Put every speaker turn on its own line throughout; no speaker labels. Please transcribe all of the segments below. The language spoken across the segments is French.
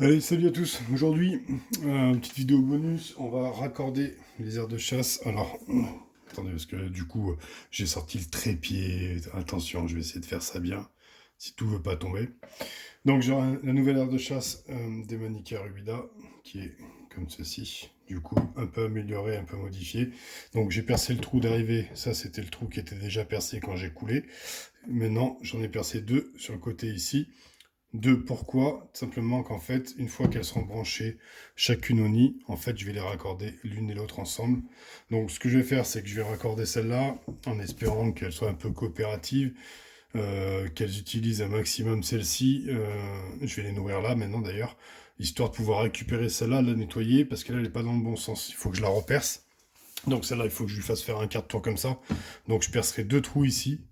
Allez, salut à tous. Aujourd'hui, petite vidéo bonus. On va raccorder les aires de chasse. Alors, attendez, parce que du coup, j'ai sorti le trépied. Attention, je vais essayer de faire ça bien, si tout veut pas tomber. Donc, j'ai la nouvelle aire de chasse des Manica Rubida, qui est comme ceci. Du coup, un peu améliorée, un peu modifiée. Donc, j'ai percé le trou d'arrivée. Ça, c'était le trou qui était déjà percé quand j'ai coulé. Maintenant, j'en ai percé deux sur le côté ici. Deux, pourquoi? Simplement qu'en fait, une fois qu'elles seront branchées chacune au nid, en fait, je vais les raccorder l'une et l'autre ensemble. Donc, ce que je vais faire, c'est que je vais raccorder celle-là en espérant qu'elle soit un peu coopérative, qu'elles utilisent un maximum celle-ci. Je vais les nourrir là maintenant d'ailleurs, histoire de pouvoir récupérer celle-là, la nettoyer, parce qu'elle n'est pas dans le bon sens. Il faut que je la reperce. Donc, celle-là, il faut que je lui fasse faire un quart de tour comme ça. Donc, je percerai deux trous ici.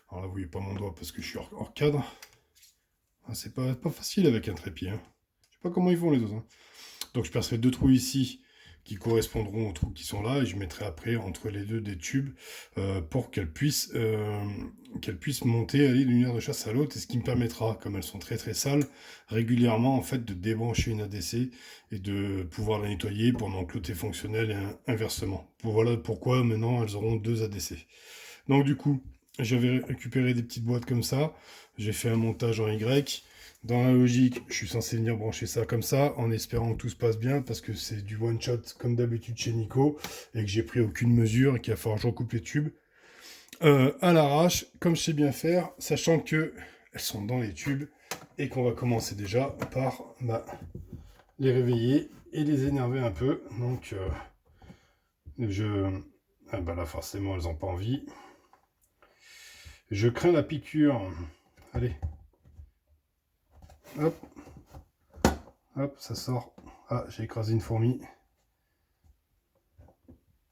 Alors là, vous voyez pas mon doigt parce que je suis hors cadre. Ah, c'est pas facile avec un trépied. Hein. Je sais pas comment ils font les autres. Hein. Donc je percerai deux trous ici qui correspondront aux trous qui sont là et je mettrai après entre les deux des tubes pour qu'elles puissent monter, aller d'une aire de chasse à l'autre et ce qui me permettra, comme elles sont très très sales, régulièrement en fait de débrancher une ADC et de pouvoir la nettoyer pendant que l'autre est fonctionnel et inversement. Voilà pourquoi maintenant elles auront deux ADC. Donc du coup, j'avais récupéré des petites boîtes comme ça. J'ai fait un montage en Y. Dans la logique, je suis censé venir brancher ça comme ça, en espérant que tout se passe bien, parce que c'est du one shot comme d'habitude chez Nico, et que j'ai pris aucune mesure, et qu'il va falloir que je recoupe les tubes. À l'arrache, comme je sais bien faire, sachant que elles sont dans les tubes, et qu'on va commencer déjà par les réveiller et les énerver un peu. Donc, ah bah là, forcément, elles n'ont pas envie. Je crains la piqûre. Allez. Hop. Hop, ça sort. Ah, j'ai écrasé une fourmi.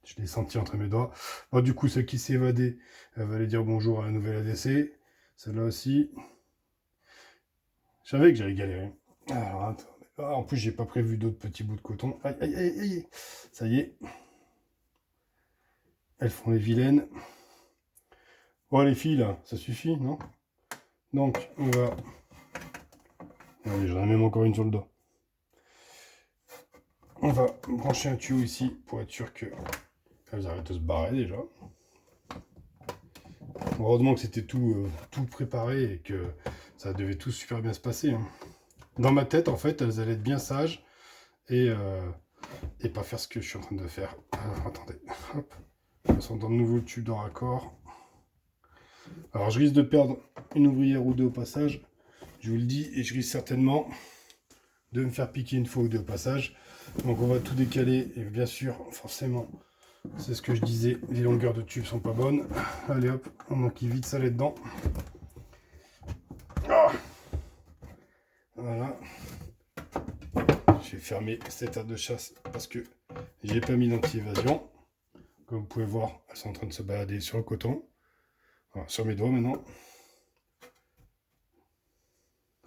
Je l'ai senti entre mes doigts. Bon, du coup, celle qui s'est évadée, elle va aller dire bonjour à la nouvelle ADC. Celle-là aussi. Je savais que j'allais galérer. Alors, attends. Ah, en plus, j'ai pas prévu d'autres petits bouts de coton. Aïe, aïe, aïe, aïe. Ça y est. Elles font les vilaines. Bon, les filles, là, ça suffit, non? Donc, on va... Allez, j'en ai même encore une sur le dos. On va brancher un tuyau ici pour être sûr qu'elles arrêtent de se barrer déjà. Heureusement que c'était tout préparé et que ça devait tout super bien se passer. Hein. Dans ma tête, en fait, elles allaient être bien sages et pas faire ce que je suis en train de faire. Alors, attendez, hop. Elles sont dans de nouveau le tube de raccord. Alors, je risque de perdre une ouvrière ou deux au passage. Je vous le dis, et je risque certainement de me faire piquer une fois ou deux au passage. Donc, on va tout décaler. Et bien sûr, forcément, c'est ce que je disais, les longueurs de tubes sont pas bonnes. Allez hop, on enquille vite ça là-dedans. Ah, voilà. Je vais fermer cette aire de chasse parce que j'ai pas mis d'anti-évasion. Comme vous pouvez voir, elles sont en train de se balader sur le coton. Voilà, sur mes doigts maintenant.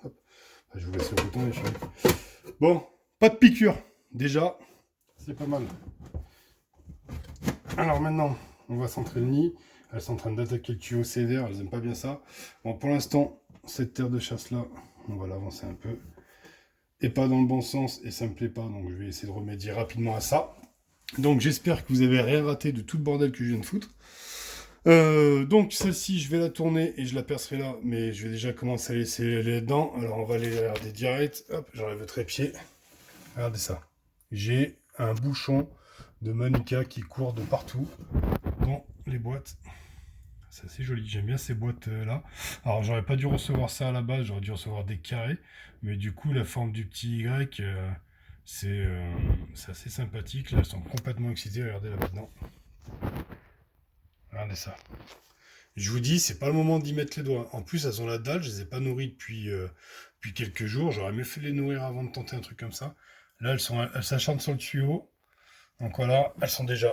Hop. Je vous laisse le coton les filles. Bon, pas de piqûre. Déjà, c'est pas mal. Alors maintenant, on va centrer le nid. Elles sont en train d'attaquer le tuyau sévère, elles n'aiment pas bien ça. Bon, pour l'instant, cette terre de chasse là, on va l'avancer un peu. Et pas dans le bon sens, et ça me plaît pas, donc je vais essayer de remédier rapidement à ça. Donc j'espère que vous avez rien raté de tout le bordel que je viens de foutre. Donc celle-ci, je vais la tourner et je la percerai là, mais je vais déjà commencer à laisser aller dedans. Alors on va aller regarder direct. Hop, j'enlève le trépied. Regardez ça. J'ai un bouchon de Manuka qui court de partout dans les boîtes. C'est assez joli, j'aime bien ces boîtes là. Alors j'aurais pas dû recevoir ça à la base, j'aurais dû recevoir des carrés, mais du coup la forme du petit Y, c'est assez sympathique. Là elles sont complètement excitées, regardez là maintenant. Regardez ça. Je vous dis, c'est pas le moment d'y mettre les doigts. En plus elles ont la dalle, je les ai pas nourries depuis quelques jours, j'aurais mieux fait de les nourrir avant de tenter un truc comme ça. Là elles s'acharnent sur le tuyau, donc voilà, elles sont déjà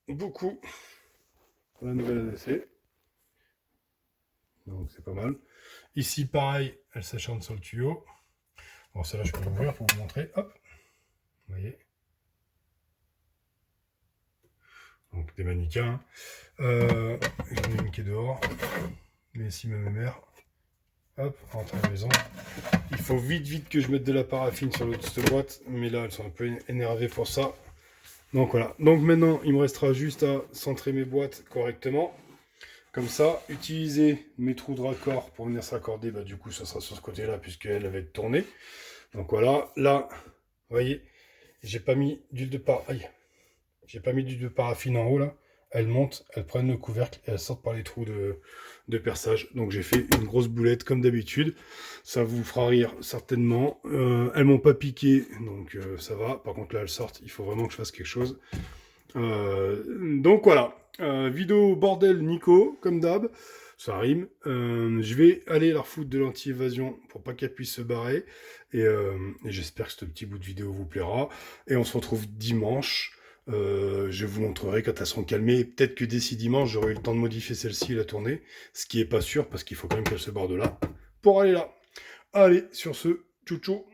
beaucoup. La nouvelle ADC. Donc c'est pas mal. Ici, pareil, elle s'acharne sur le tuyau. Bon, celle-là, je peux l'ouvrir pour vous montrer. Hop, vous voyez. Donc des mannequins. J'en ai une qui est dehors. Mais ici, ma mère. Hop, rentre à la maison. Il faut vite que je mette de la paraffine sur l'autre boîte, mais là elles sont un peu énervées pour ça. Donc voilà. Donc maintenant il me restera juste à centrer mes boîtes correctement. Comme ça, utiliser mes trous de raccord pour venir se raccorder, bah, du coup ça sera sur ce côté-là puisqu'elle va être tournée. Donc voilà, là, vous voyez, j'ai pas mis d'huile de paraffine en haut là. Elles montent, elles prennent le couvercle et elles sortent par les trous de perçage. Donc j'ai fait une grosse boulette comme d'habitude. Ça vous fera rire certainement. Elles m'ont pas piqué, donc ça va. Par contre là elles sortent, il faut vraiment que je fasse quelque chose. Donc voilà. Vidéo bordel Nico, comme d'hab. Ça rime. Je vais aller leur foutre de l'anti-évasion pour pas qu'elle puisse se barrer. Et j'espère que ce petit bout de vidéo vous plaira. Et on se retrouve dimanche. Je vous montrerai quand elles seront calmées. Peut-être que d'ici dimanche, j'aurai eu le temps de modifier celle-ci et la tourner. Ce qui est pas sûr, parce qu'il faut quand même qu'elle se barre de là pour aller là. Allez, sur ce, tchou tchou.